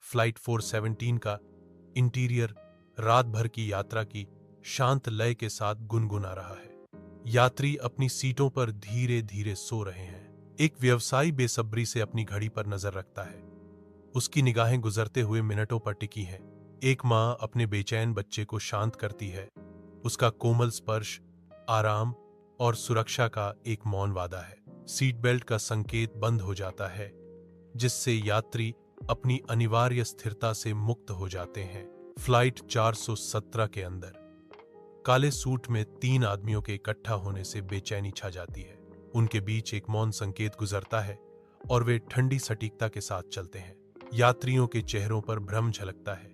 Flight 417 का interior रात भर की यात्रा की शांत लय के साथ गुनगुना रहा है। यात्री अपनी सीटों पर धीरे धीरे सो रहे हैं। एक व्यवसायी बेसब्री से अपनी घड़ी पर नजर रखता है। उसकी निगाहें गुजरते हुए मिनटों पर टिकी हैं। एक मां अपने बेचैन बच्चे को शांत करती है। उसका कोमल स्पर्श आराम और सुरक्षा का एक मौन वादा है। सीट बेल्ट का संकेत बंद हो जाता है, जिससे यात्री अपनी अनिवार्य स्थिरता से मुक्त हो जाते हैं। फ्लाइट 417 के अंदर काले सूट में 3 आदमियों के इकट्ठा होने से बेचैनी छा जाती है। उनके बीच एक मौन संकेत गुजरता है और वे ठंडी सटीकता के साथ चलते हैं। यात्रियों के चेहरों पर भ्रम झलकता है,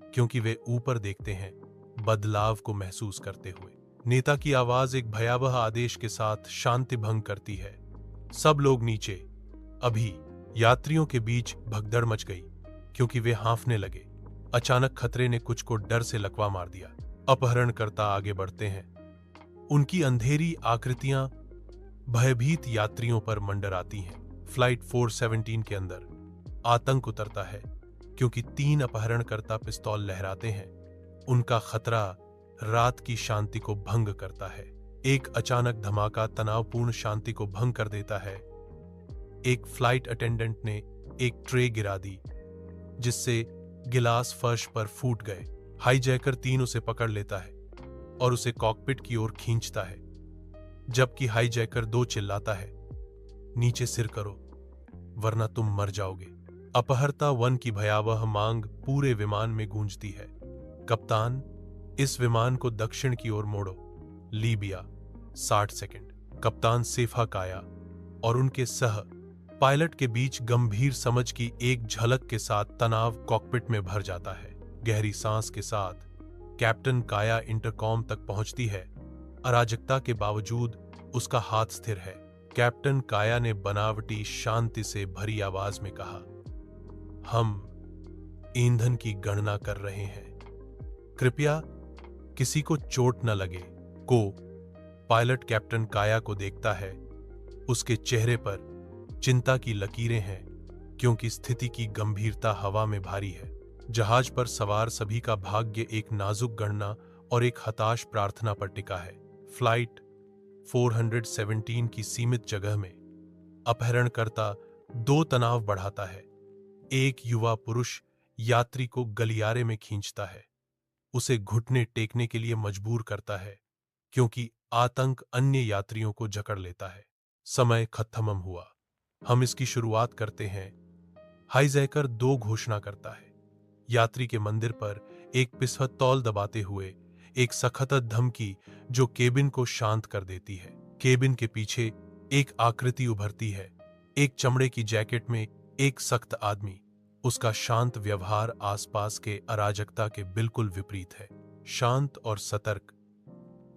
क्योंकि वे ऊपर देखते हैं, बदलाव को महसूस करते हुए। नेता की आवाज एक भयावह आदेश के साथ शांति भंग करती है। सब लोग नीचे। अभी यात्रियों के बीच भगदड़ मच गई, क्योंकि वे हांफने लगे। अचानक खतरे ने कुछ को डर से लकवा मार दिया। अपहरणकर्ता आगे बढ़ते हैं। उनकी अंधेरी आकृतियां भयभीत यात्रियों पर मंडराती हैं। फ्लाइट 417 के अंदर आतंक उतरता है, क्योंकि 3 अपहरणकर्ता पिस्तौल लहराते हैं। उनका खतरा रात की शांति को भंग करता है। एक अचानक धमाका तनावपूर्ण शांति को भंग कर देता है। एक फ्लाइट अटेंडेंट ने एक ट्रे गिरा दी, जिससे गिलास फर्श पर फूट गए। हाईजैकर 3 उसे पकड़ लेता है और उसे कॉकपिट की ओर खींचता है, जबकि हाईजैकर 2 चिल्लाता है, नीचे सिर करो वरना तुम मर जाओगे। अपहर्ता 1 की भयावह मांग पूरे विमान में गूंजती है, कप्तान, इस विमान को दक्षिण की ओर मोड़ो। Libya 60 second. कप्तान सेफा काया और उनके सह पायलट के बीच गंभीर समझ की एक झलक के साथ तनाव कॉकपिट में भर जाता है। गहरी सांस के साथ कैप्टन काया इंटरकॉम तक पहुंचती है। अराजकता के बावजूद उसका हाथ स्थिर है। कैप्टन काया ने बनावटी शांति से भरी आवाज में कहा, हम ईंधन की गणना कर रहे हैं, कृपया किसी को चोट न लगे। पायलट कैप्टन काया को देखता है। उसके चेहरे पर चिंता की लकीरें हैं, क्योंकि स्थिति की गंभीरता हवा में भारी है। जहाज पर सवार सभी का भाग्य एक नाजुक गणना और एक हताश प्रार्थना पर टिका है। फ्लाइट 417 की सीमित जगह में अपहरणकर्ता 2 तनाव बढ़ाता है। एक युवा पुरुष यात्री को गलियारे में खींचता है, उसे घुटने टेकने के लिए मजबूर करता है, क्योंकि आतंक अन्य यात्रियों को जकड़ लेता है। समय खत्म हुआ, हम इसकी शुरुआत करते हैं। हाईजैकर 2 घोषणा करता है। यात्री के मंदिर पर एक पिस्तौल दबाते हुए एक सख्त धमकी जो केबिन को शांत कर देती है। केबिन के पीछे एक आकृति उभरती है, एक चमड़े की जैकेट में एक सख्त आदमी। उसका शांत व्यवहार आसपास के अराजकता के बिल्कुल विपरीत है। शांत और सतर्क,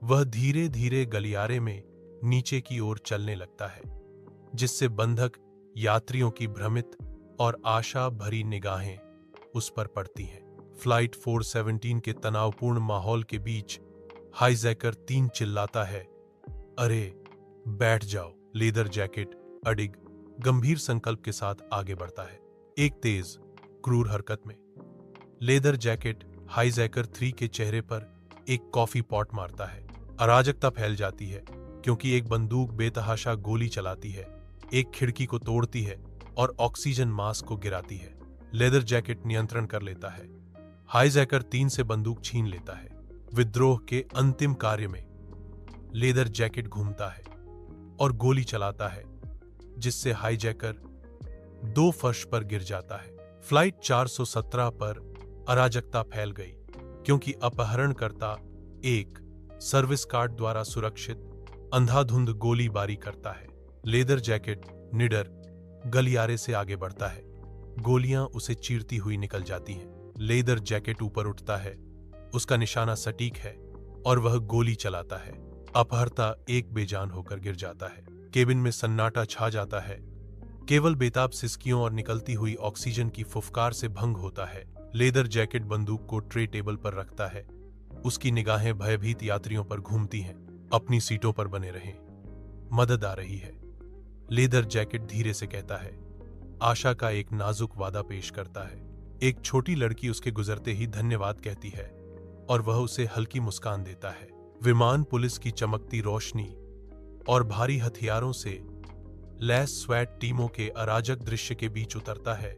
वह धीरे धीरे गलियारे में नीचे की ओर चलने लगता है, जिससे बंधक यात्रियों की भ्रमित और आशा भरी निगाहें उस पर पड़ती हैं। फ्लाइट 417 के तनावपूर्ण माहौल के बीच हाईजैकर 3 चिल्लाता है, अरे बैठ जाओ। लेदर जैकेट अडिग गंभीर संकल्प के साथ आगे बढ़ता है। एक तेज क्रूर हरकत में लेदर जैकेट हाईजैकर 3 के चेहरे पर एक कॉफी पॉट मारता है। अराजकता फैल जाती है, क्योंकि एक बंदूक बेतहाशा गोली चलाती है, एक खिड़की को तोड़ती है और ऑक्सीजन मास्क को गिराती है। लेदर जैकेट नियंत्रण कर लेता है। हाईजैकर 3 से बंदूक छीन लेता है। विद्रोह के अंतिम कार्य में लेदर जैकेट घूमता है और गोली चलाता है, जिससे हाईजैकर 2 फर्श पर गिर जाता है। फ्लाइट 417 पर अराजकता फैल गई, क्योंकि अपहरणकर्ता एक सर्विस कार्ड द्वारा सुरक्षित अंधाधुंध गोलीबारी करता है। लेदर जैकेट निडर गलियारे से आगे बढ़ता है। गोलियां उसे चीरती हुई निकल जाती हैं। लेदर जैकेट ऊपर उठता है, उसका निशाना सटीक है और वह गोली चलाता है। अपहर्ता एक बेजान होकर गिर जाता है। केबिन में सन्नाटा छा जाता है, केवल बेताब सिसकियों और निकलती हुई ऑक्सीजन की फुफकार से भंग होता है। लेदर जैकेट बंदूक को ट्रे टेबल पर रखता है। उसकी निगाहें भयभीत यात्रियों पर घूमती हैं। अपनी सीटों पर बने रहें, मदद आ रही है। लेदर जैकेट धीरे से कहता है, आशा का एक नाजुक वादा पेश करता है। एक छोटी लड़की उसके गुजरते ही धन्यवाद कहती है और वह उसे हल्की मुस्कान देता है। विमान पुलिस की चमकती रोशनी और भारी हथियारों से लैस स्वैट टीमों के अराजक दृश्य के बीच उतरता है,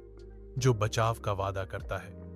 जो बचाव का वादा करता है।